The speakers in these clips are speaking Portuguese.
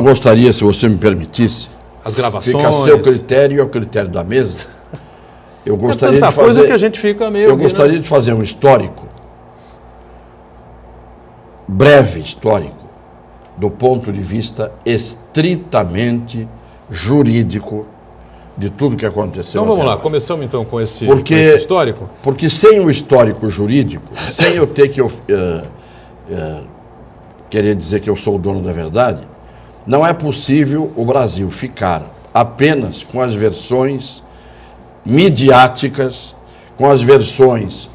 gostaria, se você me permitisse, as gravações. fica a seu critério e ao critério da mesa. Eu gostaria tanta de fazer, coisa que a gente fica meio... Eu gostaria de fazer um histórico, breve histórico, do ponto de vista estritamente jurídico de tudo que aconteceu. Então vamos lá, agora. Começamos então com esse histórico. Porque sem o histórico jurídico, sem eu ter que querer dizer que eu sou o dono da verdade, não é possível o Brasil ficar apenas com as versões midiáticas, com as versões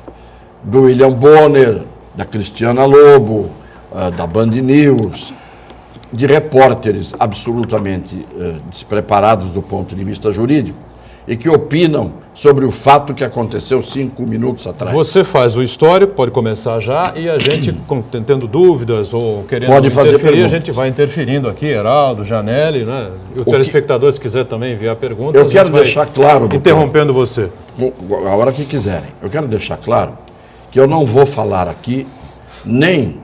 do William Bonner, da Cristiana Lobo, da Band News, de repórteres absolutamente despreparados do ponto de vista jurídico e que opinam sobre o fato que aconteceu 5 minutos atrás. Você faz o histórico, pode começar já, e a gente, tendo dúvidas ou querendo pode fazer interferir, perguntas. a gente vai interferindo aqui, Heraldo, Janelli, né? E o telespectador, se quiser também enviar perguntas, eu quero deixar claro, interrompendo você. A hora que quiserem. Eu quero deixar claro que eu não vou falar aqui nem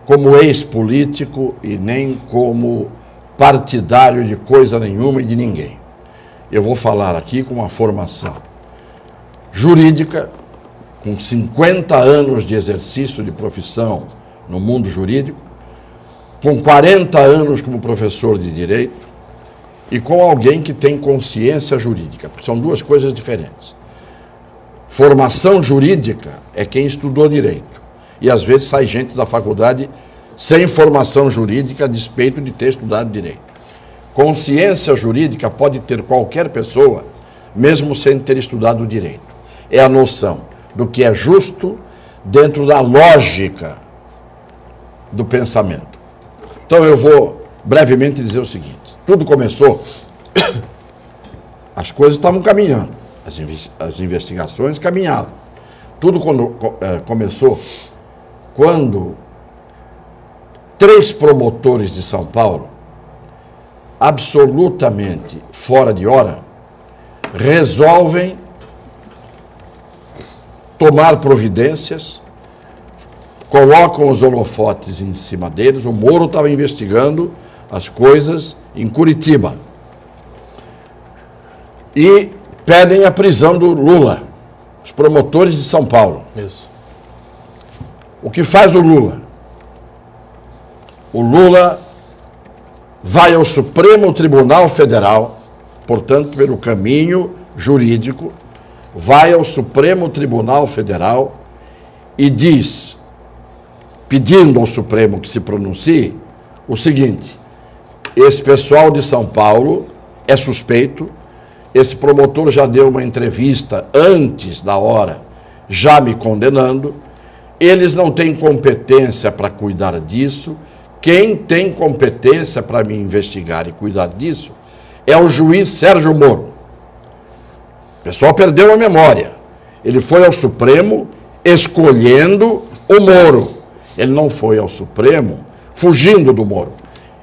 como ex-político e nem como partidário de coisa nenhuma e de ninguém. Eu vou falar aqui com uma formação jurídica, com 50 anos de exercício de profissão no mundo jurídico, com 40 anos como professor de direito e com alguém que tem consciência jurídica, porque são duas coisas diferentes. Formação jurídica é quem estudou direito. E às vezes sai gente da faculdade sem formação jurídica a despeito de ter estudado direito. Consciência jurídica pode ter qualquer pessoa, mesmo sem ter estudado direito. É a noção do que é justo dentro da lógica do pensamento. Então eu vou brevemente dizer o seguinte: tudo começou, as coisas estavam caminhando, as investigações caminhavam. Tudo começou quando 3 promotores de São Paulo, absolutamente fora de hora, resolvem tomar providências, colocam os holofotes em cima deles. O Moro estava investigando as coisas em Curitiba e pedem a prisão do Lula, os promotores de São Paulo. Isso. O que faz o Lula? O Lula vai ao Supremo Tribunal Federal, portanto, pelo caminho jurídico, vai ao Supremo Tribunal Federal e diz, pedindo ao Supremo que se pronuncie, o seguinte: esse pessoal de São Paulo é suspeito, esse promotor já deu uma entrevista antes da hora, já me condenando, eles não têm competência para cuidar disso. Quem tem competência para me investigar e cuidar disso é o juiz Sérgio Moro. O pessoal perdeu a memória. Ele foi ao Supremo escolhendo o Moro. Ele não foi ao Supremo fugindo do Moro.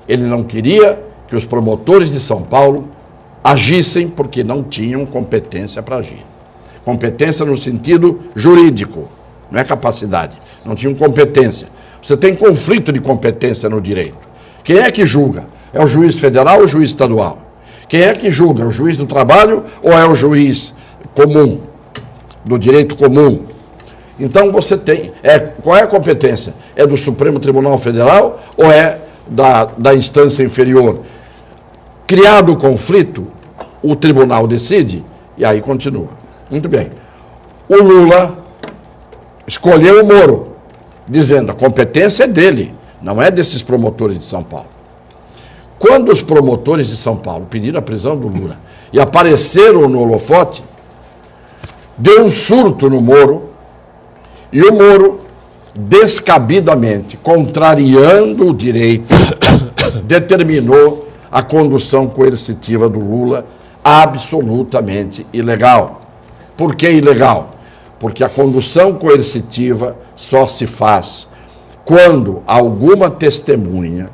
Ele não queria que os promotores de São Paulo agissem porque não tinham competência para agir. Competência no sentido jurídico, não é capacidade. Não tinham competência. Você tem conflito de competência no direito. Quem é que julga? É o juiz federal ou o juiz estadual? Quem é que julga? É o juiz do trabalho ou é o juiz comum, do direito comum? Então você tem... qual é a competência? É do Supremo Tribunal Federal ou é da instância inferior? Criado o conflito, o tribunal decide e aí continua. Muito bem. O Lula escolheu o Moro, dizendo a competência é dele, não é desses promotores de São Paulo. Quando os promotores de São Paulo pediram a prisão do Lula e apareceram no holofote, deu um surto no Moro e o Moro, descabidamente, contrariando o direito, determinou a condução coercitiva do Lula absolutamente ilegal. Por que ilegal? Porque a condução coercitiva só se faz quando alguma testemunha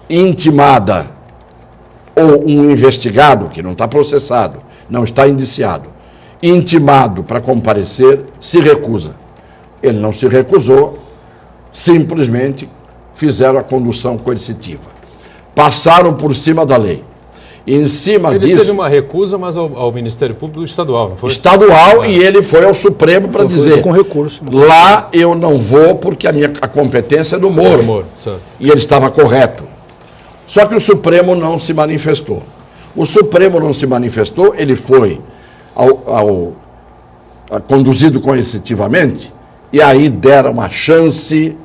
intimada ou um investigado, que não está processado, não está indiciado, intimado para comparecer, se recusa. Ele não se recusou, simplesmente fizeram a condução coercitiva. passaram por cima da lei. Em cima Ele disso... teve uma recusa, mas ao Ministério Público estadual, não foi? Estadual, e ele foi ao Supremo para dizer... Com recurso. Lá eu não vou porque a competência é do Moro. Certo. E ele estava correto. Só que o Supremo não se manifestou. O Supremo não se manifestou, ele foi conduzido coercitivamente, e aí deram uma chance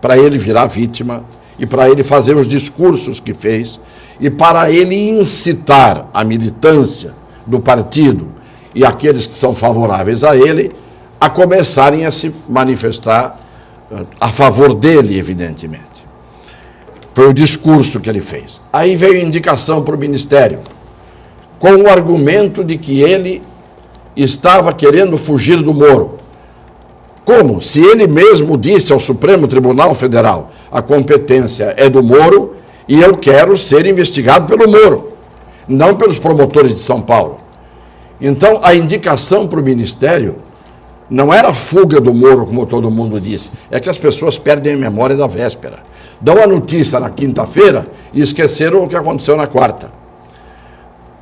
para ele virar vítima e para ele fazer os discursos que fez e para ele incitar a militância do partido e aqueles que são favoráveis a ele a começarem a se manifestar a favor dele, evidentemente. Foi o discurso que ele fez. Aí veio a indicação para o Ministério, com o argumento de que ele estava querendo fugir do Moro. Como? Se ele mesmo disse ao Supremo Tribunal Federal, a competência é do Moro e eu quero ser investigado pelo Moro, não pelos promotores de São Paulo. Então, a indicação para o Ministério não era a fuga do Moro, como todo mundo disse, é que as pessoas perdem a memória da véspera. Dão a notícia na quinta-feira e esqueceram o que aconteceu na quarta.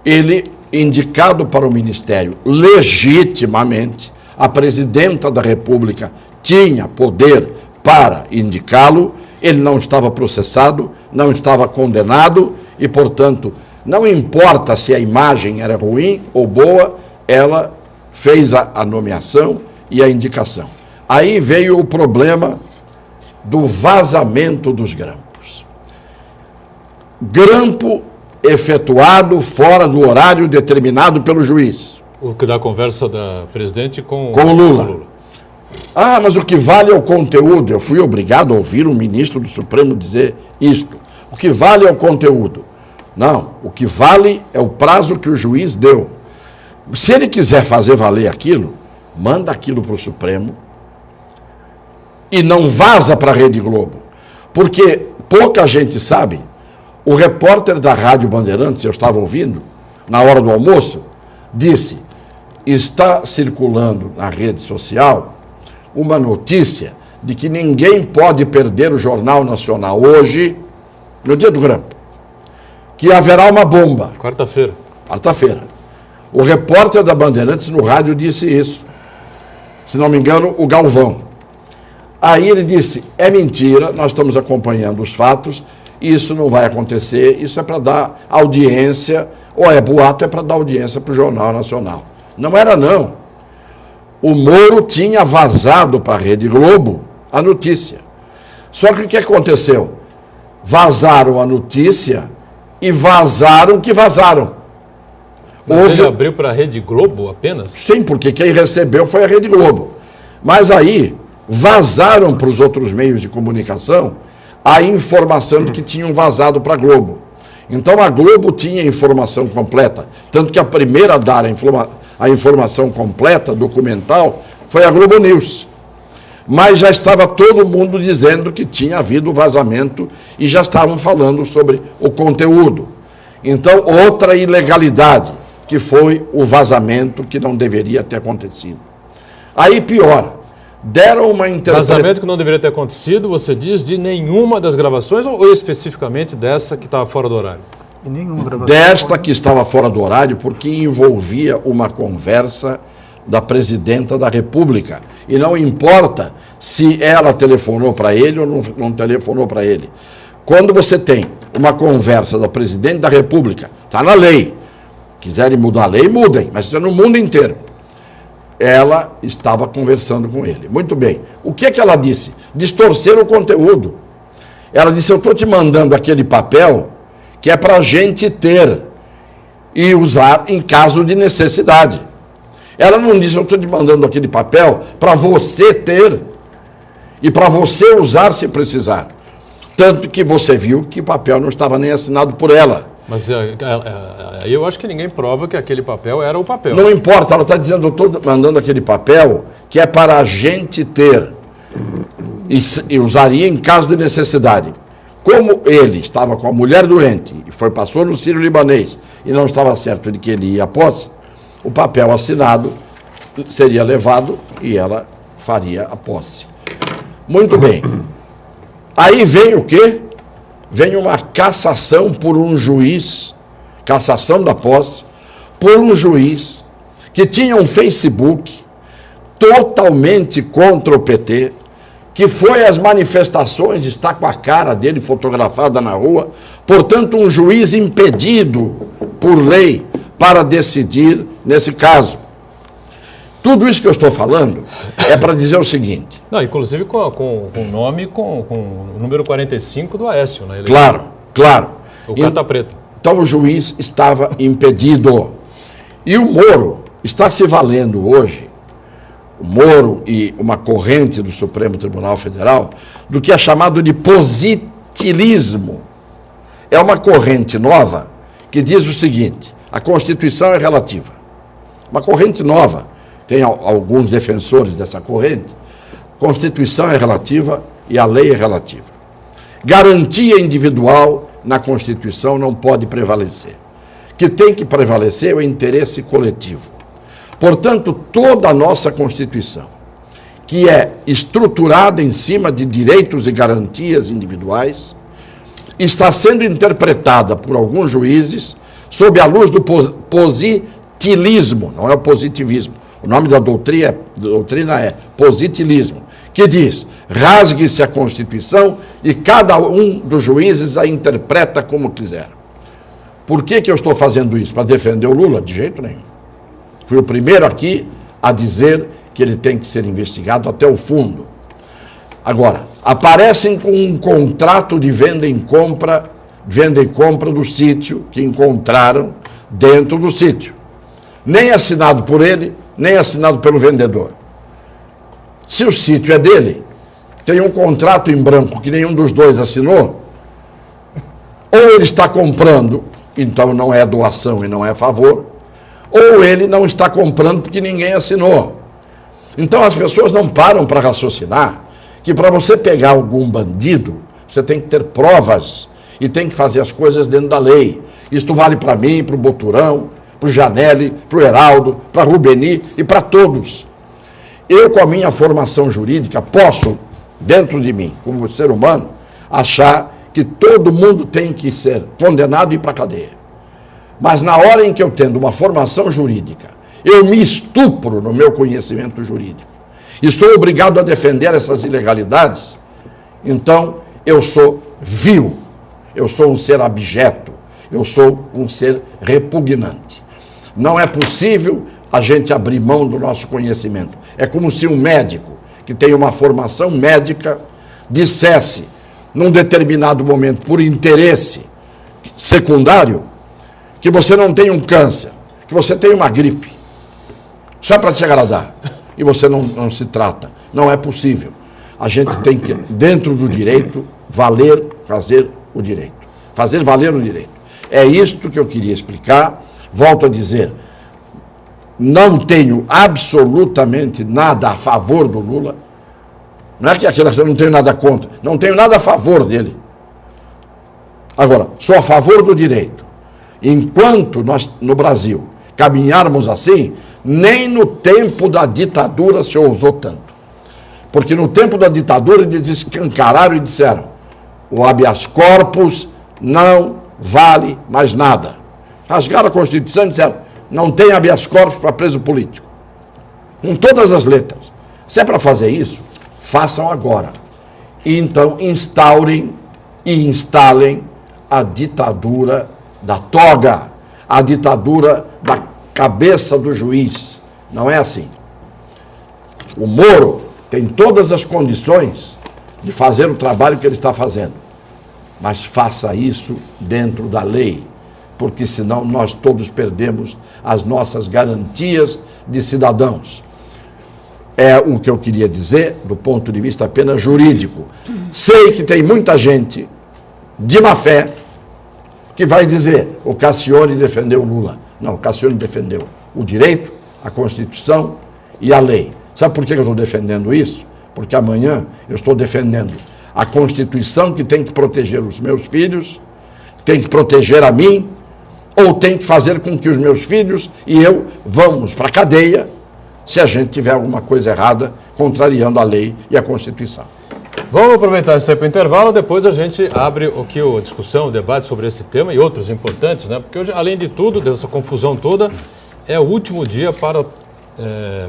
Ele, indicado para o Ministério legitimamente, a presidenta da República tinha poder para indicá-lo, ele não estava processado, não estava condenado e, portanto, não importa se a imagem era ruim ou boa, ela fez a nomeação e a indicação. Aí veio o problema do vazamento dos grampos. Grampo efetuado fora do horário determinado pelo juiz. O que da conversa da presidente com o Lula. Ah, mas o que vale é o conteúdo. Eu fui obrigado a ouvir um ministro do Supremo dizer isto. O que vale é o conteúdo. Não, o que vale é o prazo que o juiz deu. Se ele quiser fazer valer aquilo, manda aquilo para o Supremo e não vaza para a Rede Globo. Porque pouca gente sabe, o repórter da Rádio Bandeirantes, eu estava ouvindo, na hora do almoço, disse, está circulando na rede social uma notícia de que ninguém pode perder o Jornal Nacional hoje, no dia do grampo, que haverá uma bomba. Quarta-feira. Quarta-feira. O repórter da Bandeirantes no rádio disse isso. Se não me engano, o Galvão. Aí ele disse, é mentira, nós estamos acompanhando os fatos, isso não vai acontecer, isso é para dar audiência, ou é boato, é para dar audiência para o Jornal Nacional. Não era, não. O Moro tinha vazado para a Rede Globo a notícia. Só que o que aconteceu? Vazaram a notícia e vazaram que vazaram. Mas ele abriu para a Rede Globo apenas? Sim, porque quem recebeu foi a Rede Globo. Mas aí vazaram para os outros meios de comunicação a informação de que tinham vazado para a Globo. Então a Globo tinha a informação completa, tanto que a primeira a dar a informação completa, documental, foi a Globo News. Mas já estava todo mundo dizendo que tinha havido vazamento e já estavam falando sobre o conteúdo. Então, outra ilegalidade, que foi o vazamento que não deveria ter acontecido. Aí, pior, deram uma interpretação... Vazamento que não deveria ter acontecido, você diz, de nenhuma das gravações ou especificamente dessa que estava fora do horário? Nenhuma gravação. Desta que estava fora do horário, porque envolvia uma conversa da presidenta da República. E não importa se ela telefonou para ele ou não telefonou para ele. Quando você tem uma conversa da presidente da República, está na lei. Quiserem mudar a lei, mudem, mas isso é no mundo inteiro. Ela estava conversando com ele. Muito bem. O que é que ela disse? Distorcer o conteúdo. Ela disse, eu estou te mandando aquele papel que é para a gente ter e usar em caso de necessidade. Ela não disse, eu estou te mandando aquele papel para você ter e para você usar se precisar. Tanto que você viu que o papel não estava nem assinado por ela. Mas eu acho que ninguém prova que aquele papel era o papel. Não importa, ela está dizendo, eu estou mandando aquele papel que é para a gente ter e usaria em caso de necessidade. Como ele estava com a mulher doente e passou no Sírio-Libanês e não estava certo de que ele ia à posse, o papel assinado seria levado e ela faria a posse. Muito bem. Aí vem o quê? vem uma cassação por um juiz, cassação da posse, por um juiz que tinha um Facebook totalmente contra o PT, que foi às manifestações, está com a cara dele fotografada na rua, portanto, um juiz impedido por lei para decidir nesse caso. Tudo isso que eu estou falando é para dizer o seguinte. Não, inclusive com o nome, com o número 45 do Aécio, né? Claro, claro. O Carta Preta. Então o juiz estava impedido. E o Moro está se valendo hoje, o Moro e uma corrente do Supremo Tribunal Federal, do que é chamado de positivismo. É uma corrente nova que diz o seguinte: a Constituição é relativa. Uma corrente nova, tem alguns defensores dessa corrente. Constituição é relativa e a lei é relativa. Garantia individual na Constituição não pode prevalecer. O que tem que prevalecer é o interesse coletivo. Portanto, toda a nossa Constituição, que é estruturada em cima de direitos e garantias individuais, está sendo interpretada por alguns juízes sob a luz do positivismo, não é o positivismo. O nome da doutrina é positivismo, que diz: rasgue-se a Constituição e cada um dos juízes a interpreta como quiser. Por que eu estou fazendo isso? Para defender o Lula? De jeito nenhum. Fui o primeiro aqui a dizer que ele tem que ser investigado até o fundo. Agora, aparecem com um contrato de venda e compra do sítio que encontraram dentro do sítio. Nem assinado por ele, nem assinado pelo vendedor. Se o sítio é dele, tem um contrato em branco que nenhum dos dois assinou, ou ele está comprando, então não é doação e não é favor, ou ele não está comprando porque ninguém assinou. Então as pessoas não param para raciocinar que para você pegar algum bandido, você tem que ter provas e tem que fazer as coisas dentro da lei. Isto vale para mim, para o Boturão, para o Janelli, para o Heraldo, para a Rubeni e para todos. Eu, com a minha formação jurídica, posso, dentro de mim, como ser humano, achar que todo mundo tem que ser condenado e ir para a cadeia. Mas na hora em que eu tendo uma formação jurídica, eu me estupro no meu conhecimento jurídico e sou obrigado a defender essas ilegalidades, então eu sou vil, eu sou um ser abjeto, eu sou um ser repugnante. Não é possível a gente abrir mão do nosso conhecimento. É como se um médico que tem uma formação médica dissesse, num determinado momento, por interesse secundário, que você não tem um câncer, que você tem uma gripe, só para te agradar, e você não se trata. Não é possível. A gente tem que, dentro do direito, fazer o direito. Fazer valer o direito. É isto que eu queria explicar. Volto a dizer, não tenho absolutamente nada a favor do Lula. Não é que aquela eu não tenho nada contra, não tenho nada a favor dele. Agora, sou a favor do direito. Enquanto nós, no Brasil, caminharmos assim, nem no tempo da ditadura se ousou tanto. Porque no tempo da ditadura eles escancararam e disseram: o habeas corpus não vale mais nada. Rasgaram a Constituição e disseram: não tem habeas corpus para preso político. Com todas as letras. Se é para fazer isso, façam agora. E então instaurem e instalem a ditadura da toga, a ditadura da cabeça do juiz. Não é assim. O Moro tem todas as condições de fazer o trabalho que ele está fazendo, mas faça isso dentro da lei, porque senão nós todos perdemos as nossas garantias de cidadãos. É o que eu queria dizer do ponto de vista apenas jurídico. Sei que tem muita gente de má fé que vai dizer: o Cassione defendeu o Lula. Não, o Cassione defendeu o direito, a Constituição e a lei. Sabe por que eu estou defendendo isso? Porque amanhã eu estou defendendo a Constituição, que tem que proteger os meus filhos, tem que proteger a mim, ou tem que fazer com que os meus filhos e eu vamos para a cadeia se a gente tiver alguma coisa errada contrariando a lei e a Constituição. Vamos aproveitar esse tempo para o intervalo, depois a gente abre a discussão, o debate sobre esse tema e outros importantes, né? Porque hoje, além de tudo, dessa confusão toda, é o último dia para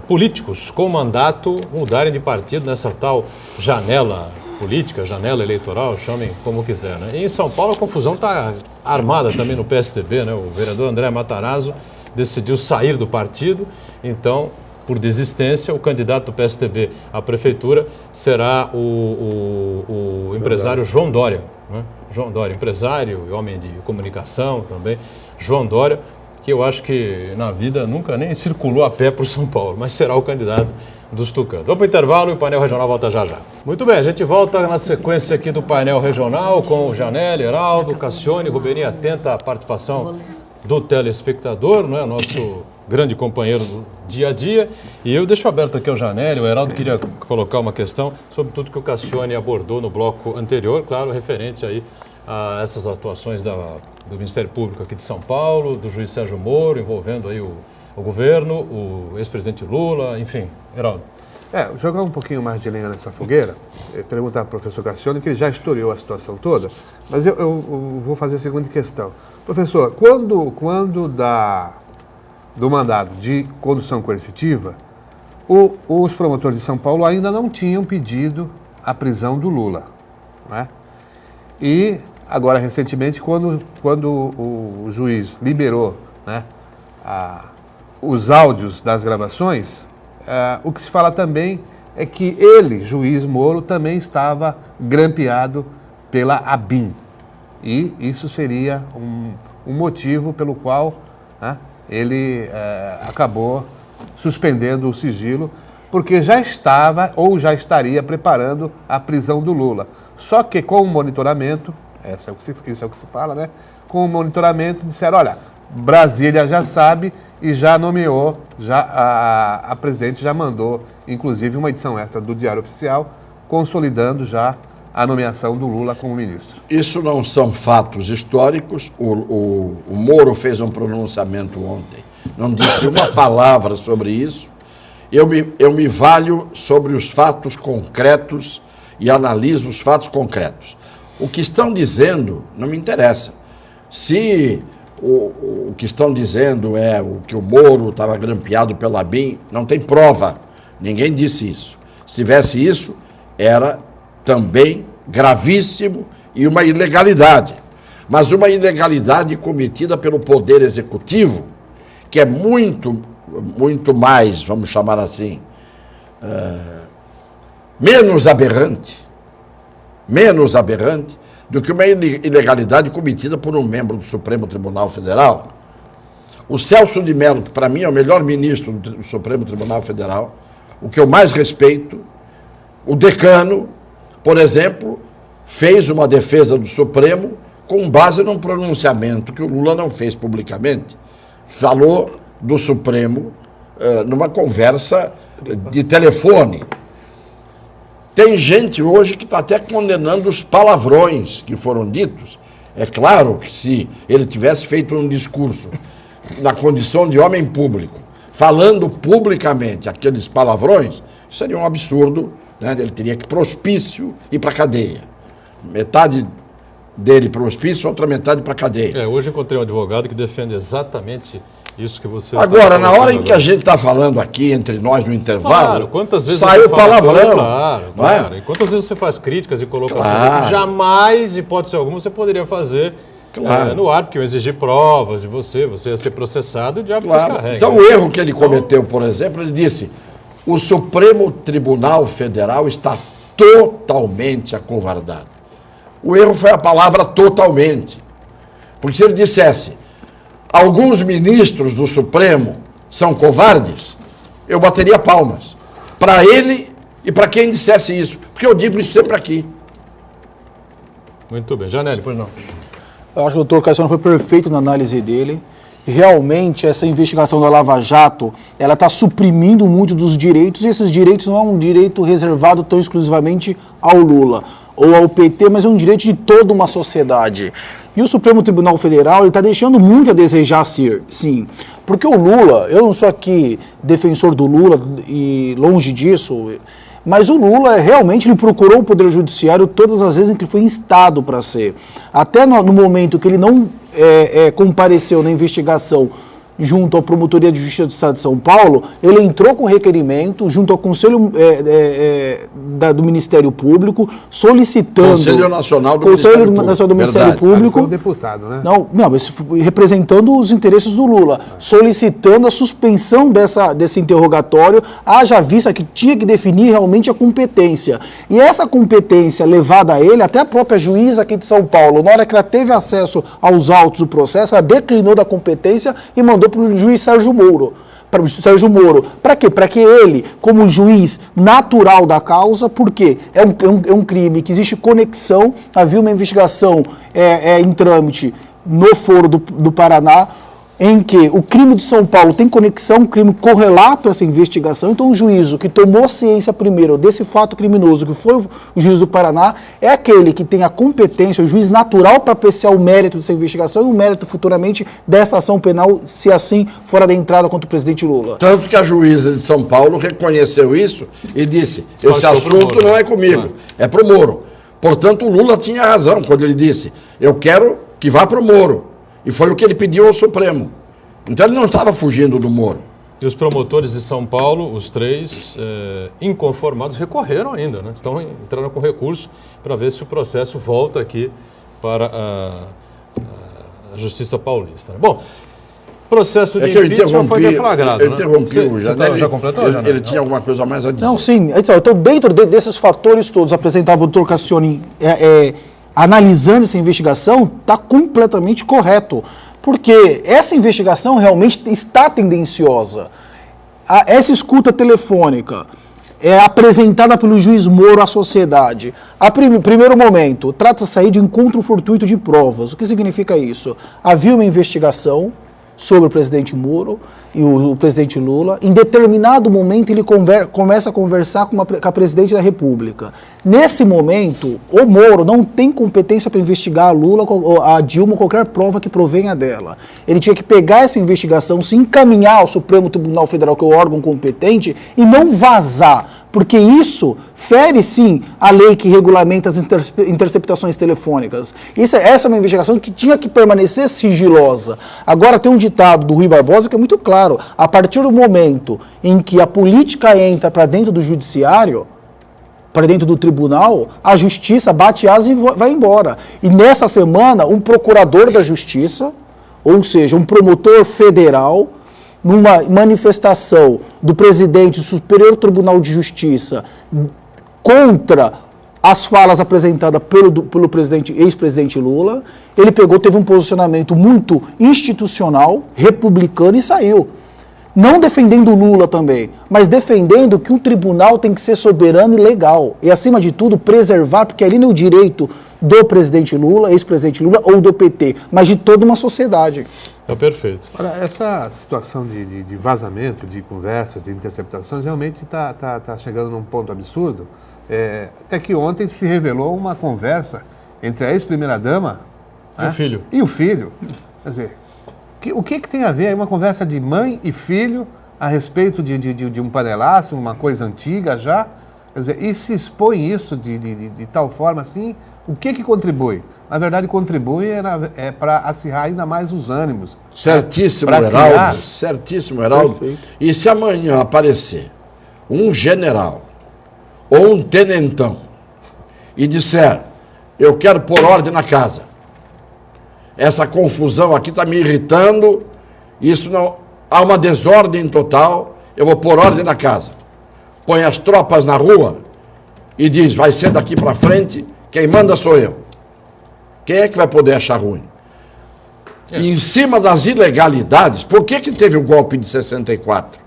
políticos com mandato mudarem de partido nessa tal janela política, janela eleitoral, chamem como quiser, né? E em São Paulo a confusão está armada também no PSDB, né? O vereador André Matarazzo decidiu sair do partido, então, por desistência, o candidato do PSDB à prefeitura será o empresário João Dória, né? João Dória, empresário e homem de comunicação também, João Dória, que eu acho que na vida nunca nem circulou a pé por São Paulo, mas será o candidato dos tucanos. Vamos para o intervalo e o painel regional volta já já. Muito bem, a gente volta na sequência aqui do painel regional com o Janelli, Heraldo, Cassione, Rubeni, atenta à participação do telespectador, né, nosso grande companheiro do dia a dia. E eu deixo aberto aqui ao Janelli, o Heraldo queria colocar uma questão sobre tudo que o Cassione abordou no bloco anterior, claro, referente aí a essas atuações do Ministério Público aqui de São Paulo, do juiz Sérgio Moro, envolvendo aí o governo, o ex-presidente Lula, enfim. Heraldo. Jogar um pouquinho mais de lenha nessa fogueira, perguntar para o professor Cassione, que ele já historiou a situação toda, mas eu vou fazer a seguinte questão. Professor, quando do mandado de condução coercitiva, os promotores de São Paulo ainda não tinham pedido a prisão do Lula, não é? E agora, recentemente, quando o juiz liberou, né, os áudios das gravações, o que se fala também é que ele, juiz Moro, também estava grampeado pela ABIN. E isso seria um motivo pelo qual, né, ele acabou suspendendo o sigilo, porque já estava ou já estaria preparando a prisão do Lula. Só que com o monitoramento, isso é o que se fala, né? Com o monitoramento disseram, olha, Brasília já sabe e já nomeou, a presidente já mandou, inclusive, uma edição extra do Diário Oficial, consolidando já a nomeação do Lula como ministro. Isso não são fatos históricos. O Moro fez um pronunciamento ontem, não disse uma palavra sobre isso. Eu me valho sobre os fatos concretos e analiso os fatos concretos. O que estão dizendo não me interessa. Se o que estão dizendo é o que o Moro estava grampeado pela ABIN, não tem prova. Ninguém disse isso. Se tivesse isso, era também gravíssimo e uma ilegalidade. Mas uma ilegalidade cometida pelo Poder Executivo, que é muito mais, vamos chamar assim, menos aberrante do que uma ilegalidade cometida por um membro do Supremo Tribunal Federal. O Celso de Mello, que para mim é o melhor ministro do Supremo Tribunal Federal, o que eu mais respeito, o decano, por exemplo, fez uma defesa do Supremo com base num pronunciamento que o Lula não fez publicamente. Falou do Supremo numa conversa de telefone. Tem gente hoje que está até condenando os palavrões que foram ditos. É claro que se ele tivesse feito um discurso na condição de homem público, falando publicamente aqueles palavrões, seria um absurdo, né? Ele teria que ir para o hospício e para a cadeia. Metade dele para o hospício, outra metade para a cadeia. Hoje encontrei um advogado que defende exatamente isso que você... Agora, na hora em que a gente está falando aqui entre nós no intervalo, claro, quantas vezes sai o palavrão. Claro. E quantas vezes você faz críticas e colocações que jamais, hipótese alguma, você poderia fazer no ar, porque eu exigi provas de você ia ser processado e o diabo descarrega. Então, o erro que ele cometeu, por exemplo, ele disse: o Supremo Tribunal Federal está totalmente acovardado. O erro foi a palavra totalmente. Porque se ele dissesse: alguns ministros do Supremo são covardes, eu bateria palmas para ele e para quem dissesse isso, porque eu digo isso sempre aqui. Muito bem. Janelli, pois não. Eu acho que o doutor Cassiano foi perfeito na análise dele. Realmente, essa investigação da Lava Jato, ela está suprimindo muito dos direitos, e esses direitos não é um direito reservado tão exclusivamente ao Lula ou ao PT, mas é um direito de toda uma sociedade. E o Supremo Tribunal Federal está deixando muito a desejar, sim. Porque o Lula, eu não sou aqui defensor do Lula e longe disso, Mas o Lula realmente ele procurou o Poder Judiciário todas as vezes em que ele foi instado para ser. Até no momento que ele não compareceu na investigação junto à Promotoria de Justiça do Estado de São Paulo, ele entrou com requerimento junto ao Conselho do Ministério Público, solicitando... Conselho Nacional do Conselho Ministério Nacional do Público. Ministério Público. Foi um deputado, né? Não, mas representando os interesses do Lula, solicitando a suspensão desse interrogatório, haja vista que tinha que definir realmente a competência. E essa competência levada a ele, até a própria juíza aqui de São Paulo, na hora que ela teve acesso aos autos do processo, ela declinou da competência e mandou para o juiz Sérgio Moro. Para quê? Para que ele, como juiz natural da causa, porque é um crime que existe conexão, havia uma investigação em trâmite no Foro do Paraná, em que o crime de São Paulo tem conexão, um crime correlato a essa investigação. Então o juízo que tomou ciência primeiro desse fato criminoso, que foi o juiz do Paraná, é aquele que tem a competência, o juiz natural para apreciar o mérito dessa investigação e o mérito futuramente dessa ação penal, se assim for adentrada contra o presidente Lula. Tanto que a juíza de São Paulo reconheceu isso e disse, esse assunto não é comigo, é pro Moro. Portanto, o Lula tinha razão quando ele disse, eu quero que vá pro Moro. E foi o que ele pediu ao Supremo. Então ele não estava fugindo do Moro. E os promotores de São Paulo, os três, inconformados, recorreram ainda, né? Estão entrando com recurso para ver se o processo volta aqui para a Justiça Paulista. Bom, processo de impeachment foi deflagrado. Eu interrompi o Janelli. Já completou? Ele tinha alguma coisa mais a dizer. Não, sim. Então dentro desses fatores todos apresentados pelo Dr. Cassione, analisando essa investigação, está completamente correto. Porque essa investigação realmente está tendenciosa. Essa escuta telefônica é apresentada pelo juiz Moro à sociedade. Primeiro momento, trata-se aí de encontro fortuito de provas. O que significa isso? Havia uma investigação sobre o presidente Moro e o presidente Lula. Em determinado momento, ele começa a conversar com a presidente da República. Nesse momento, o Moro não tem competência para investigar a Lula, a Dilma, qualquer prova que provenha dela. Ele tinha que pegar essa investigação, se encaminhar ao Supremo Tribunal Federal, que é o órgão competente, e não vazar, porque isso fere, sim, a lei que regulamenta as interceptações telefônicas. Essa é uma investigação que tinha que permanecer sigilosa. Agora, tem um ditado do Rui Barbosa que é muito claro. A partir do momento em que a política entra para dentro do judiciário, para dentro do tribunal, a justiça bate asas e vai embora. E nessa semana, um procurador da justiça, ou seja, um promotor federal, numa manifestação do presidente do Superior Tribunal de Justiça contra as falas apresentadas pelo ex-presidente Lula, ele teve um posicionamento muito institucional, republicano e saiu. Não defendendo o Lula também, mas defendendo que um tribunal tem que ser soberano e legal. E, acima de tudo, preservar, porque ali não é o direito do presidente Lula, ex-presidente Lula, ou do PT, mas de toda uma sociedade. É perfeito. Olha, essa situação de vazamento, de conversas, de interceptações, realmente está chegando num ponto absurdo. Até que ontem se revelou uma conversa entre a ex-primeira-dama e o filho. Quer dizer, o que tem a ver aí uma conversa de mãe e filho a respeito de um panelaço, uma coisa antiga já? Quer dizer, e se expõe isso de tal forma assim, o que contribui? Na verdade, contribui para acirrar ainda mais os ânimos. Certíssimo, Heraldo. Certíssimo, Heraldo. Perfeito. E se amanhã aparecer um general ou um tenentão e disser, eu quero pôr ordem na casa, essa confusão aqui está me irritando, isso não, há uma desordem total, eu vou pôr ordem na casa. Põe as tropas na rua e diz, vai ser daqui para frente, quem manda sou eu. Quem é que vai poder achar ruim? E em cima das ilegalidades, por que teve o golpe de 64?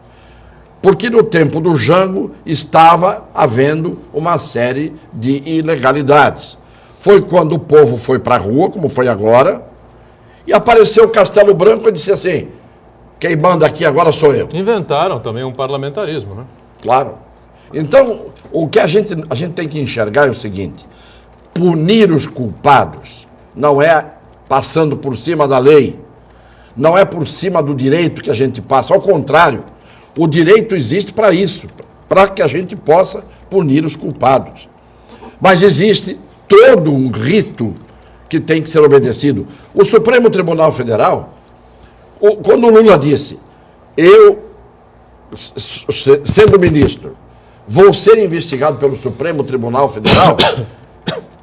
Porque no tempo do Jango estava havendo uma série de ilegalidades. Foi quando o povo foi para a rua, como foi agora, e apareceu o Castelo Branco e disse assim, quem manda aqui agora sou eu. Inventaram também um parlamentarismo, né? Claro. Então, o que a gente tem que enxergar é o seguinte, punir os culpados não é passando por cima da lei, não é por cima do direito que a gente passa, ao contrário, o direito existe para isso, para que a gente possa punir os culpados. Mas existe todo um rito que tem que ser obedecido. O Supremo Tribunal Federal, quando o Lula disse, eu, sendo ministro, vou ser investigado pelo Supremo Tribunal Federal,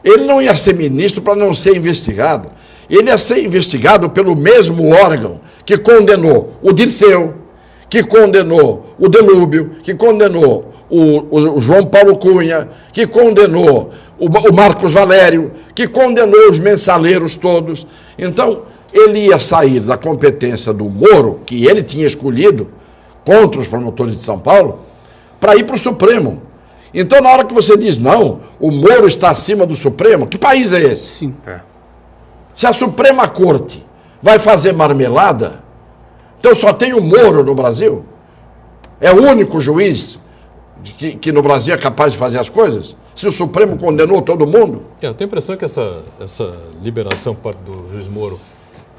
ele não ia ser ministro para não ser investigado. Ele ia ser investigado pelo mesmo órgão que condenou o Dirceu, que condenou o Delúbio, que condenou o João Paulo Cunha, que condenou o Marcos Valério, que condenou os mensaleiros todos. Então, ele ia sair da competência do Moro, que ele tinha escolhido, contra os promotores de São Paulo, para ir para o Supremo. Então, na hora que você diz, não, o Moro está acima do Supremo, que país é esse? Sim. Se a Suprema Corte vai fazer marmelada, então só tem o Moro no Brasil? É o único juiz que no Brasil é capaz de fazer as coisas? Se o Supremo condenou todo mundo? Eu tenho a impressão que essa liberação do juiz Moro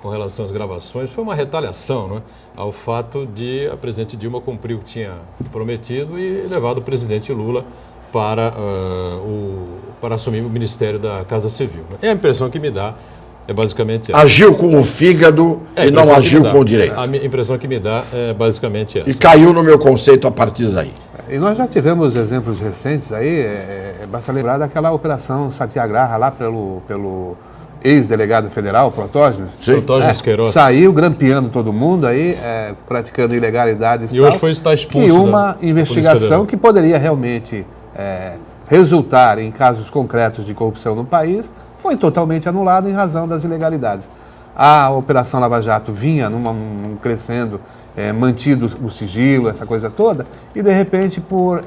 com relação às gravações foi uma retaliação, né, ao fato de a presidente Dilma cumprir o que tinha prometido e levado o presidente Lula para assumir o Ministério da Casa Civil. É a impressão que me dá, é basicamente essa. Agiu com o fígado e não agiu com o direito. A impressão que me dá é basicamente essa. E caiu no meu conceito a partir daí. E nós já tivemos exemplos recentes aí, basta lembrar daquela operação Satyagraha lá pelo ex-delegado federal, Protógenes. Protógenes Queiroz. Saiu grampeando todo mundo aí, praticando ilegalidades e hoje foi estar expulso. E uma investigação que poderia realmente resultar em casos concretos de corrupção no país foi totalmente anulada em razão das ilegalidades. A Operação Lava Jato vinha num crescendo, mantido o sigilo, essa coisa toda, e de repente por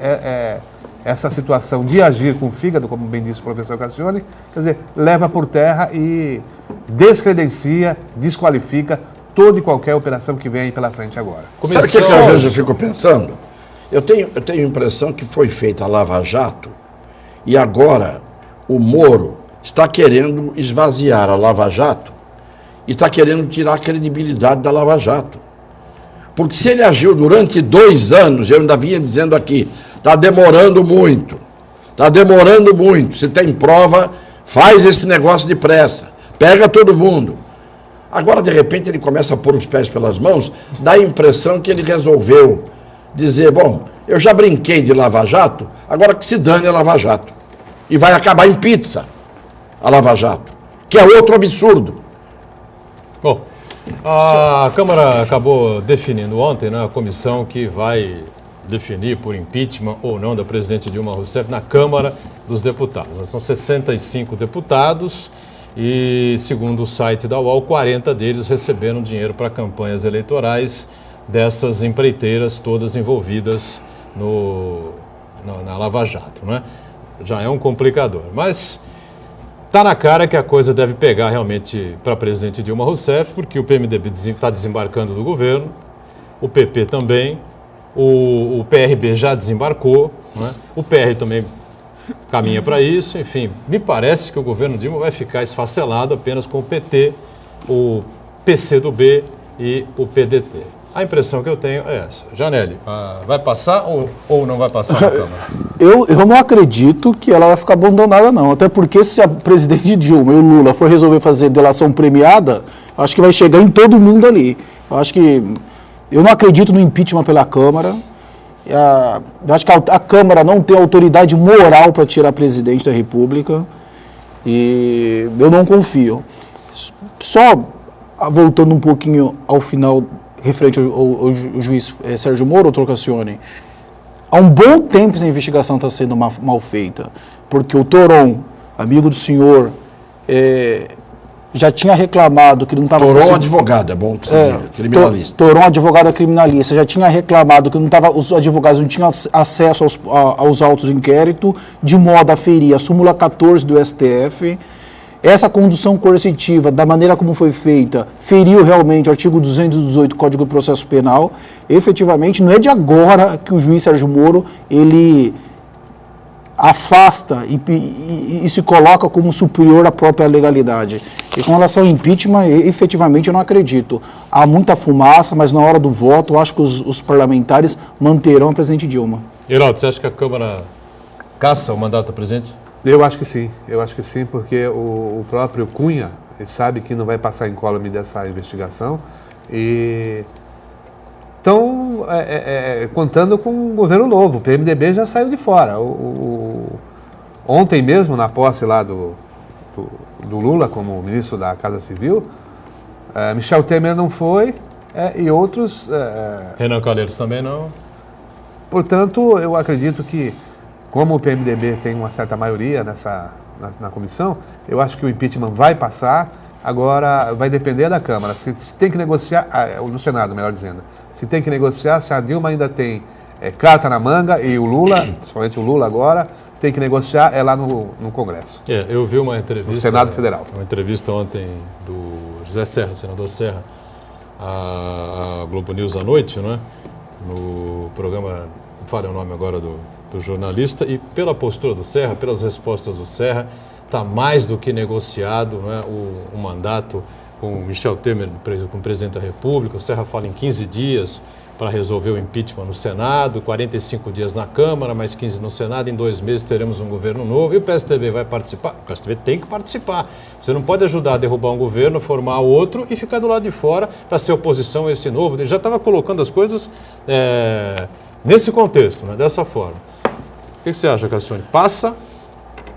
essa situação de agir com o fígado, como bem disse o professor Cassione, quer dizer, leva por terra e descredencia, desqualifica toda e qualquer operação que vem aí pela frente agora. Sabe o que às vezes eu fico pensando? Eu tenho a impressão que foi feita a Lava Jato e agora o Moro está querendo esvaziar a Lava Jato e está querendo tirar a credibilidade da Lava Jato. Porque se ele agiu durante 2 anos, eu ainda vinha dizendo aqui, está demorando muito, se tem prova, faz esse negócio depressa, pega todo mundo. Agora, de repente, ele começa a pôr os pés pelas mãos, dá a impressão que ele resolveu dizer, bom, eu já brinquei de Lava Jato, agora que se dane a Lava Jato. E vai acabar em pizza a Lava Jato, que é outro absurdo. Bom, a Câmara acabou definindo ontem, né, a comissão que vai definir por impeachment ou não da presidente Dilma Rousseff na Câmara dos Deputados. São 65 deputados e, segundo o site da UOL, 40 deles receberam dinheiro para campanhas eleitorais dessas empreiteiras todas envolvidas na Lava Jato, né? Já é um complicador, mas está na cara que a coisa deve pegar realmente para a presidente Dilma Rousseff, porque o PMDB está desembarcando do governo, o PP também, o PRB já desembarcou, né? O PR também caminha para isso, enfim, me parece que o governo Dilma vai ficar esfacelado apenas com o PT, o PCdoB e o PDT. A impressão que eu tenho é essa. Janelli, vai passar ou não vai passar na Câmara? Eu não acredito que ela vai ficar abandonada, não. Até porque se a presidente Dilma e o Lula for resolver fazer delação premiada, acho que vai chegar em todo mundo ali. Eu não acredito no impeachment pela Câmara. Eu acho que a Câmara não tem autoridade moral para tirar a presidente da República. E eu não confio. Só voltando um pouquinho ao final, referente ao juiz Sérgio Moro, doutor Cassione, há um bom tempo essa investigação está sendo mal feita, porque o Toron, amigo do senhor, já tinha reclamado que não estava... Toron advogado, é bom que você diga, criminalista. Toron advogado criminalista, já tinha reclamado que os advogados não tinham acesso aos autos do inquérito, de modo a ferir a súmula 14 do STF. Essa condução coercitiva, da maneira como foi feita, feriu realmente o artigo 218 do Código de Processo Penal. Efetivamente, não é de agora que o juiz Sérgio Moro, ele afasta e se coloca como superior à própria legalidade. E com relação ao impeachment, efetivamente eu não acredito. Há muita fumaça, mas na hora do voto, eu acho que os parlamentares manterão a presidente Dilma. Heraldo, você acha que a Câmara caça o mandato do presidente? Eu acho que sim, porque o próprio Cunha ele sabe que não vai passar incólume dessa investigação e estão contando com um governo novo. O PMDB já saiu de fora. Ontem mesmo, na posse lá do Lula como ministro da Casa Civil, Michel Temer não foi e outros... Renan Calheiros também não. Portanto, eu acredito que, como o PMDB tem uma certa maioria na comissão, eu acho que o impeachment vai passar. Agora, vai depender da Câmara. Se tem que negociar, no Senado, melhor dizendo, se tem que negociar, se a Dilma ainda tem carta na manga e o Lula, principalmente o Lula agora, tem que negociar, é lá no Congresso. Eu vi uma entrevista... No Senado Federal. Uma entrevista ontem do José Serra, senador Serra, a Globo News à noite, não é? No programa, não falei o nome agora do jornalista, e pela postura do Serra, pelas respostas do Serra, está mais do que negociado, não é? o mandato com o Michel Temer, com o presidente da República. O Serra fala em 15 dias para resolver o impeachment no Senado, 45 dias na Câmara, mais 15 no Senado, em 2 meses teremos um governo novo. E o PSDB vai participar? O PSDB tem que participar. Você não pode ajudar a derrubar um governo, formar outro e ficar do lado de fora para ser oposição a esse novo. Ele já estava colocando as coisas nesse contexto, né? Dessa forma. O que você acha, Cassione? Passa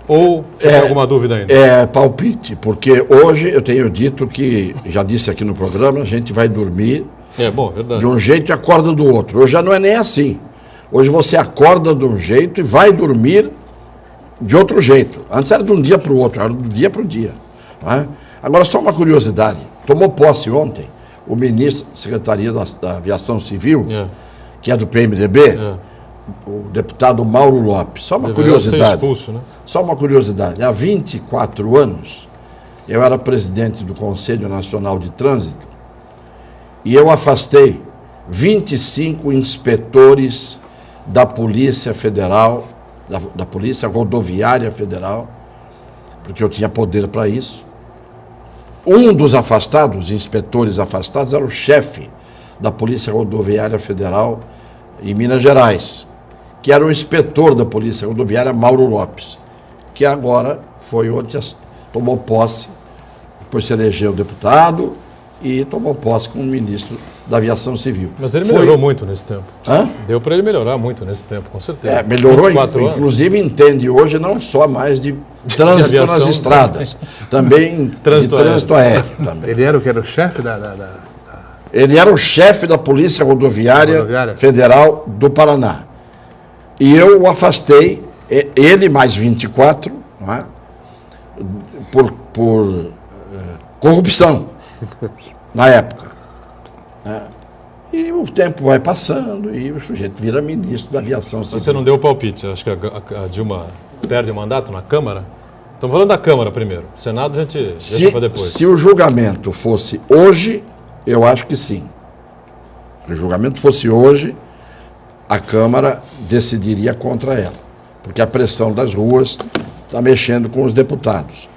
ou você tem alguma dúvida ainda? É palpite, porque hoje eu tenho dito que, já disse aqui no programa, a gente vai dormir Verdade. de um jeito e acorda do outro. Hoje já não é nem assim. Hoje você acorda de um jeito e vai dormir de outro jeito. Antes era de um dia para o outro, era do dia para o dia. Não é? Agora, só uma curiosidade. Tomou posse ontem o ministro da Secretaria da Aviação Civil, que é do PMDB, o deputado Mauro Lopes. Só uma curiosidade. Ser expulso, né? Só uma curiosidade. Há 24 anos, eu era presidente do Conselho Nacional de Trânsito e eu afastei 25 inspetores da Polícia Federal, da Polícia Rodoviária Federal, porque eu tinha poder para isso. Um dos afastados, os inspetores afastados, era o chefe da Polícia Rodoviária Federal em Minas Gerais, que era o inspetor da Polícia Rodoviária, Mauro Lopes, que agora foi onde tomou posse, depois se elegeu deputado e tomou posse como ministro da Aviação Civil. Mas ele melhorou muito nesse tempo. Hã? Deu para ele melhorar muito nesse tempo, com certeza. Melhorou, inclusive entende hoje não só mais de trânsito aviação, nas estradas, também trânsito de trânsito aéreo. Também. Ele era o chefe Ele era o chefe da Polícia Rodoviária Federal do Paraná. E eu o afastei, ele mais 24, não é? por corrupção, na época. Né? E o tempo vai passando e o sujeito vira ministro da Aviação Civil. Você não deu palpite, acho que a Dilma perde o mandato na Câmara? Estamos falando da Câmara primeiro, o Senado a gente deixa para depois. Se o julgamento fosse hoje, eu acho que sim. Se o julgamento fosse hoje, a Câmara decidiria contra ela, porque a pressão das ruas está mexendo com os deputados.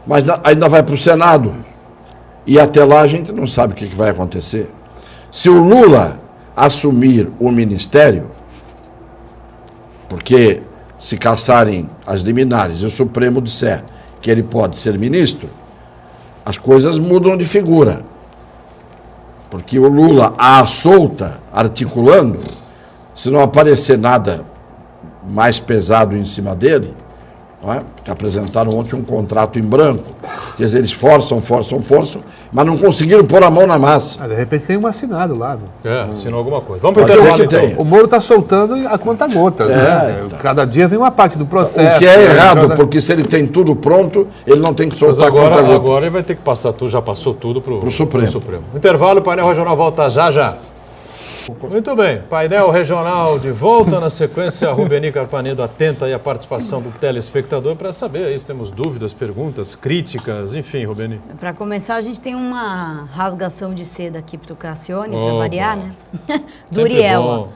Mas ainda vai para o Senado, e até lá a gente não sabe o que vai acontecer. Se o Lula assumir o ministério, porque se caçarem as liminares e o Supremo disser que ele pode ser ministro, as coisas mudam de figura. Porque o Lula, à solta, articulando, se não aparecer nada mais pesado em cima dele, não é? Que apresentaram ontem um contrato em branco, quer dizer, eles forçam, mas não conseguiram pôr a mão na massa. De repente tem um assinado lá. Assinou alguma coisa. Vamos para o Pode ser intervalo, que então. O Moro está soltando a conta-gotas. Né? Cada dia vem uma parte do processo. O que é errado, porque se ele tem tudo pronto, ele não tem que Mas soltar a conta gota. agora ele vai ter que passar tudo, já passou tudo para o Supremo. Intervalo, o painel regional volta já. Muito bem, painel regional de volta. Na sequência, a Rubeni Carpanedo atenta aí a participação do telespectador para saber aí se temos dúvidas, perguntas, críticas, enfim, Rubeni. Para começar, a gente tem uma rasgação de seda aqui para o Cassione, para variar, né? Do Uriel. Bom.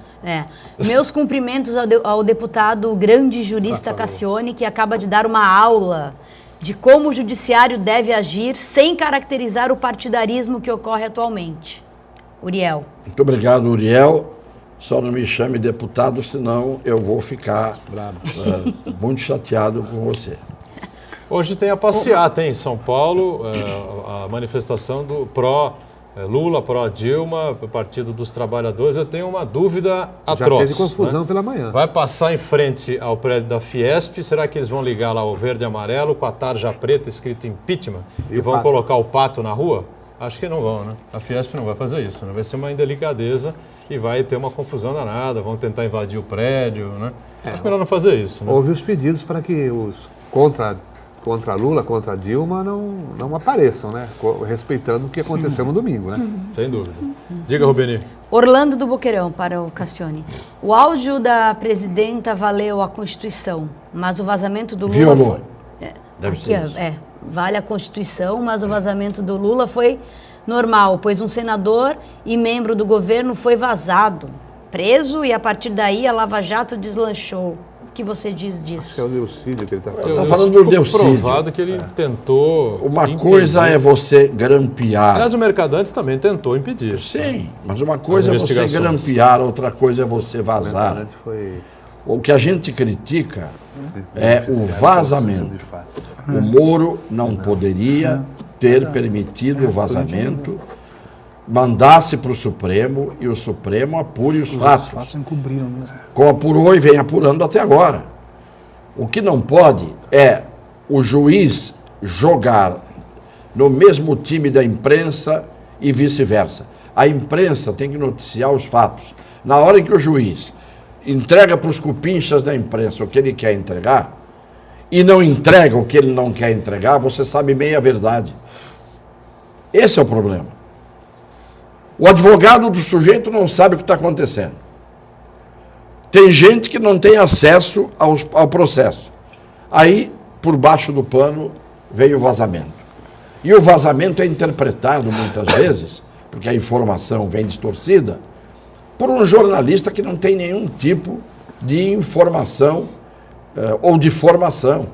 Meus cumprimentos ao deputado grande jurista Cassione, que acaba de dar uma aula de como o judiciário deve agir sem caracterizar o partidarismo que ocorre atualmente. Uriel. Muito obrigado, Uriel. Só não me chame deputado, senão eu vou ficar muito chateado com você. Hoje tem a passeata em São Paulo, a manifestação do pró-Lula, pró-Dilma, Partido dos Trabalhadores. Eu tenho uma dúvida atroz. Já teve confusão pela manhã. Vai passar em frente ao prédio da Fiesp, será que eles vão ligar lá o verde e amarelo com a tarja preta escrito impeachment e vão pato? colocar o pato na rua? Acho que não vão, né? A Fiesp não vai fazer isso, né? Vai ser uma indelicadeza e vai ter uma confusão danada, vão tentar invadir o prédio, né? Acho melhor não fazer isso, né? Houve os pedidos para que os contra Lula, contra Dilma, não apareçam, né? Respeitando o que aconteceu no domingo, né? Sem dúvida. Diga, Rubeni. Orlando do Boqueirão, para o Cassione. O áudio da presidenta valeu a Constituição, mas o vazamento do Lula... Violou. Deve ser isso. Vale a Constituição, mas o vazamento do Lula foi normal, pois um senador e membro do governo foi vazado, preso, e a partir daí a Lava Jato deslanchou. O que você diz disso? Acho que é o Delcídio que ele está falando. Está falando do Delcídio. Provado que ele tentou Uma impedir. coisa é você grampear. Aliás, o Mercadantes também tentou impedir. Sim, mas uma coisa é você investigações. grampear, outra coisa é você vazar. Foi O que a gente critica é o vazamento. de fato. O Moro não poderia ter permitido o vazamento, mandasse para o Supremo e o Supremo apure os fatos. Fatos encobriram mesmo. Como apurou e vem apurando até agora. O que não pode é o juiz jogar no mesmo time da imprensa e vice-versa. A imprensa tem que noticiar os fatos. Na hora em que o juiz entrega para os cupinchas da imprensa o que ele quer entregar e não entrega o que ele não quer entregar, você sabe bem a verdade. Esse é o problema. O advogado do sujeito não sabe o que está acontecendo. Tem gente que não tem acesso ao processo. Aí, por baixo do pano, vem o vazamento. E o vazamento é interpretado muitas vezes, porque a informação vem distorcida, por um jornalista que não tem nenhum tipo de informação ou de formação.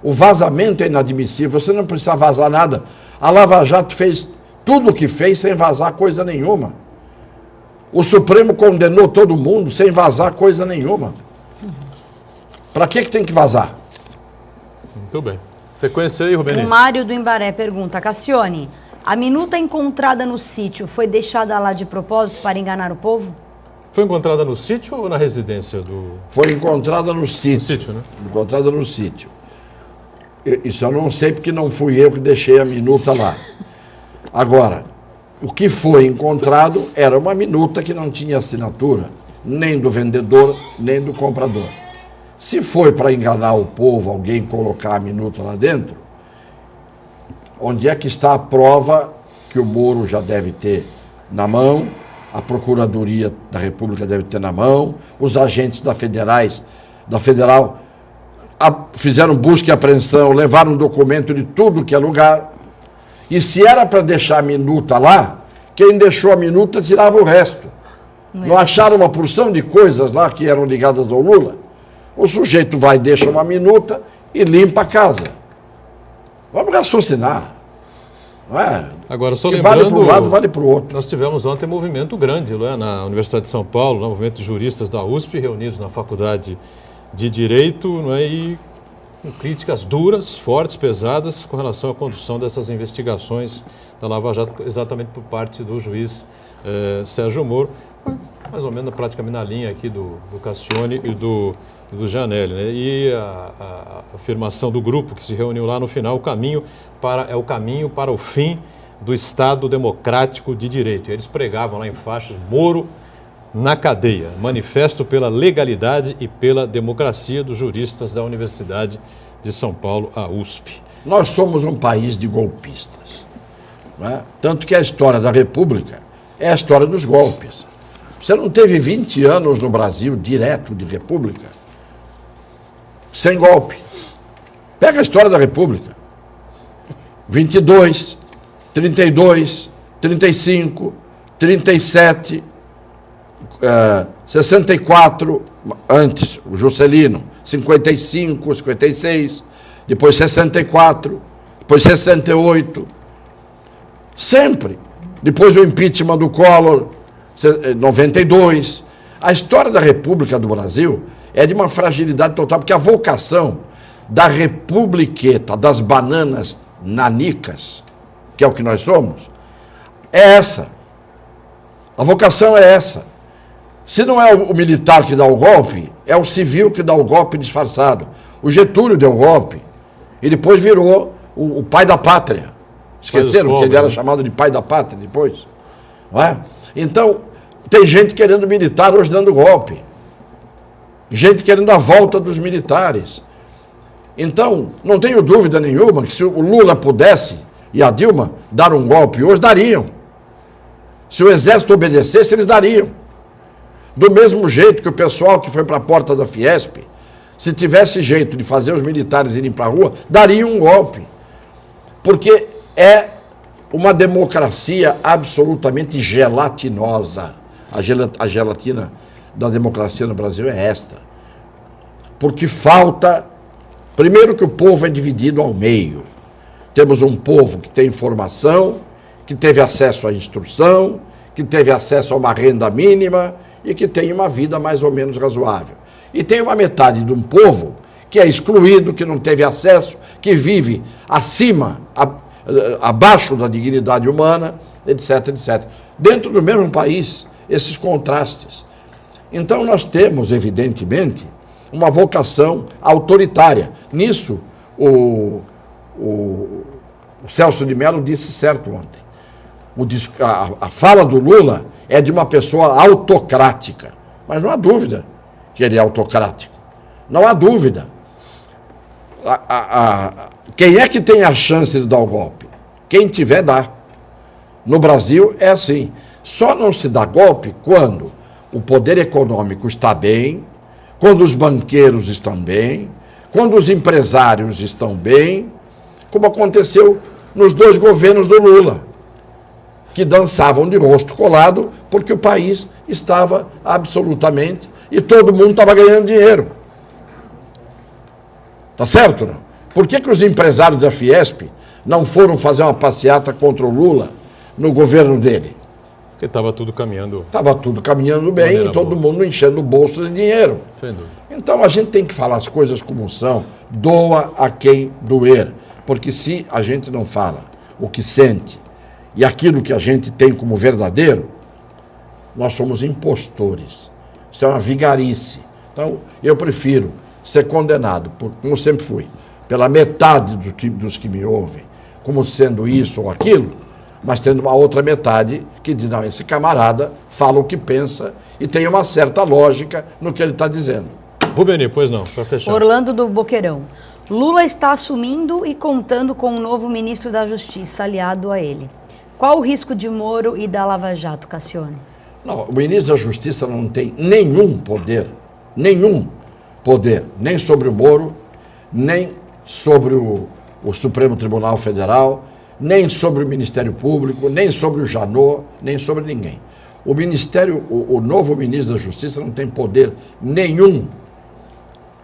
O vazamento é inadmissível, você não precisa vazar nada. A Lava Jato fez tudo o que fez sem vazar coisa nenhuma. O Supremo condenou todo mundo sem vazar coisa nenhuma. Para que tem que vazar? Muito bem. Sequência aí, Rubeni. O Mário do Embaré pergunta, Cassione, a minuta encontrada no sítio foi deixada lá de propósito para enganar o povo? Foi encontrada no sítio ou na residência do... Foi encontrada no sítio. Sítio, né? Encontrada no sítio. Isso eu não sei porque não fui eu que deixei a minuta lá. Agora, o que foi encontrado era uma minuta que não tinha assinatura, nem do vendedor, nem do comprador. Se foi para enganar o povo, alguém colocar a minuta lá dentro, onde é que está a prova que o Moro já deve ter na mão, a Procuradoria da República deve ter na mão, os agentes da Federal fizeram busca e apreensão, levaram documento de tudo que é lugar. E se era para deixar a minuta lá, quem deixou a minuta tirava o resto. Não acharam uma porção de coisas lá que eram ligadas ao Lula? O sujeito vai, deixa uma minuta e limpa a casa. Vamos raciocinar. Não é? Agora, só que lembrando, vale para um lado, vale para o outro. Nós tivemos ontem um movimento grande lá na Universidade de São Paulo, um movimento de juristas da USP reunidos na Faculdade de Direito, não é? E com críticas duras, fortes, pesadas, com relação à condução dessas investigações da Lava Jato, exatamente por parte do juiz Sérgio Moro, mais ou menos praticamente na linha aqui do Cassione e do Janelli, né? E a afirmação do grupo que se reuniu lá no final, o caminho para o fim do Estado Democrático de Direito. E eles pregavam lá em faixas, Moro na cadeia, manifesto pela legalidade e pela democracia dos juristas da Universidade de São Paulo, a USP. Nós somos um país de golpistas. Não é? Tanto que a história da República é a história dos golpes. Você não teve 20 anos no Brasil direto de República sem golpe. Pega a história da República. 22, 32, 35, 37, 64, antes o Juscelino, 55, 56, depois 64, depois 68, sempre. Depois o impeachment do Collor, 92. A história da República do Brasil é de uma fragilidade total, porque a vocação da republiqueta, das bananas nanicas, que é o que nós somos, é essa. A vocação é essa. Se não é o militar que dá o golpe, é o civil que dá o golpe disfarçado. O Getúlio deu o golpe e depois virou o pai da pátria. Esqueceram que ele era chamado de pai da pátria depois? Não é? Então, tem gente querendo militar hoje dando golpe. Gente querendo a volta dos militares. Então, não tenho dúvida nenhuma que se o Lula pudesse e a Dilma dar um golpe hoje, dariam. Se o Exército obedecesse, eles dariam. Do mesmo jeito que o pessoal que foi para a porta da Fiesp, se tivesse jeito de fazer os militares irem para a rua, dariam um golpe. Porque é uma democracia absolutamente gelatinosa. A gelatina da democracia no Brasil é esta. Porque falta, primeiro, que o povo é dividido ao meio. Temos um povo que tem formação, que teve acesso à instrução, que teve acesso a uma renda mínima e que tem uma vida mais ou menos razoável. E tem uma metade de um povo que é excluído, que não teve acesso, que vive acima, abaixo da dignidade humana, etc, etc. Dentro do mesmo país, esses contrastes. Então nós temos, evidentemente, uma vocação autoritária. Nisso, o Celso de Mello disse certo ontem. A fala do Lula é de uma pessoa autocrática. Mas não há dúvida que ele é autocrático. Não há dúvida. Quem é que tem a chance de dar o golpe? Quem tiver, dá. No Brasil é assim. Só não se dá golpe quando o poder econômico está bem, quando os banqueiros estão bem, quando os empresários estão bem, como aconteceu nos 2 governos do Lula, que dançavam de rosto colado porque o país estava absolutamente e todo mundo estava ganhando dinheiro. Tá certo, não? Por que os empresários da Fiesp não foram fazer uma passeata contra o Lula no governo dele? Porque estava tudo caminhando. Estava tudo caminhando bem e todo mundo enchendo o bolso de dinheiro. Sem dúvida. Então a gente tem que falar as coisas como são, doa a quem doer. Porque se a gente não fala o que sente e aquilo que a gente tem como verdadeiro, nós somos impostores. Isso é uma vigarice. Então eu prefiro ser condenado, como sempre fui, pela metade dos que me ouvem, como sendo isso ou aquilo, mas tendo uma outra metade que diz, não, esse camarada fala o que pensa e tem uma certa lógica no que ele está dizendo. Rubeni, pois não, para fechar. Orlando do Boqueirão. Lula está assumindo e contando com um novo ministro da Justiça aliado a ele. Qual o risco de Moro e da Lava Jato, Cassione? Não, o ministro da Justiça não tem nenhum poder, nem sobre o Moro, nem sobre o Supremo Tribunal Federal, nem sobre o Ministério Público, nem sobre o Janot, nem sobre ninguém. O novo ministro da Justiça não tem poder nenhum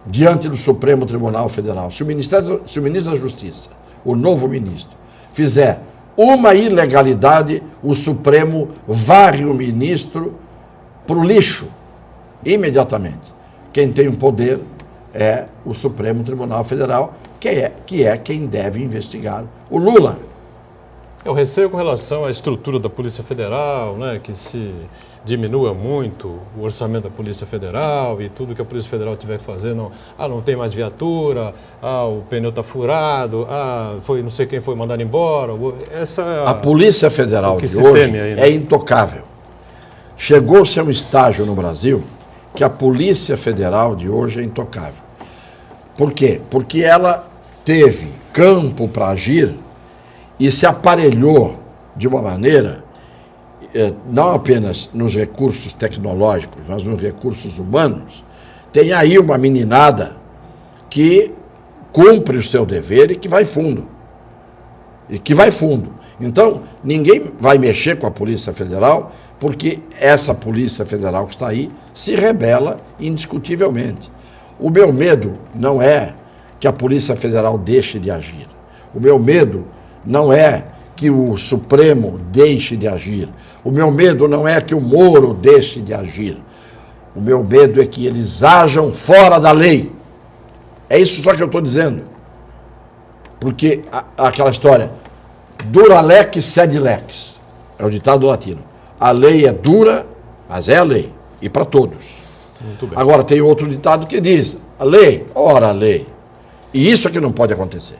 diante do Supremo Tribunal Federal. Se o ministro da Justiça, o novo ministro, fizer uma ilegalidade, o Supremo varre o ministro para o lixo, imediatamente. Quem tem o poder é o Supremo Tribunal Federal, que é quem deve investigar o Lula. É o receio com relação à estrutura da Polícia Federal, né, que se diminua muito o orçamento da Polícia Federal e tudo que a Polícia Federal tiver que fazer, não tem mais viatura, o pneu está furado, foi não sei quem foi mandado embora. Essa é a Polícia Federal de hoje é intocável. Chegou-se a um estágio no Brasil que a Polícia Federal de hoje é intocável. Por quê? Porque ela teve campo para agir e se aparelhou de uma maneira, não apenas nos recursos tecnológicos, mas nos recursos humanos. Tem aí uma meninada que cumpre o seu dever e que vai fundo. Então, ninguém vai mexer com a Polícia Federal, porque essa Polícia Federal que está aí se rebela indiscutivelmente. O meu medo não é que a Polícia Federal deixe de agir. O meu medo não é que o Supremo deixe de agir. O meu medo não é que o Moro deixe de agir. O meu medo é que eles ajam fora da lei. É isso só que eu estou dizendo. Porque aquela história, dura lex sed lex, é o ditado latino. A lei é dura, mas é a lei, e para todos. Muito bem. Agora tem outro ditado que diz, a lei, ora a lei. E isso é que não pode acontecer.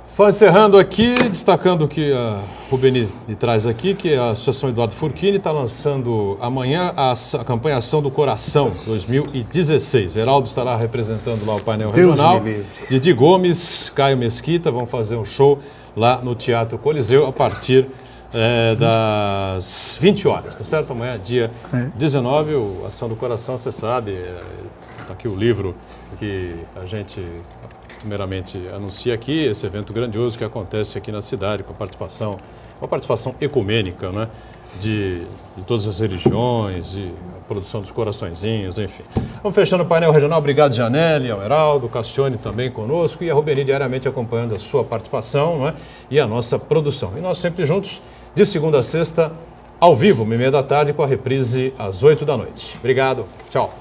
Só encerrando aqui, destacando o que a Rubeni me traz aqui, que a Associação Eduardo Furquini está lançando amanhã a campanha Ação do Coração 2016. Geraldo estará representando lá o painel regional. Didi Gomes, Caio Mesquita vão fazer um show lá no Teatro Coliseu a partir das 20 horas, tá certo? Amanhã, dia 19, o Ação do Coração, você sabe, está aqui o livro que a gente primeiramente anuncia aqui, esse evento grandioso que acontece aqui na cidade, com a participação ecumênica, né, de todas as religiões, e a produção dos coraçõezinhos, enfim. Vamos fechando o painel regional. Obrigado, Janelle, ao Heraldo, Cassione também conosco, e a Rubeni diariamente acompanhando a sua participação, né, e a nossa produção. E nós sempre juntos, de segunda a sexta, ao vivo, 13h30, com a reprise às 20h. Obrigado, tchau.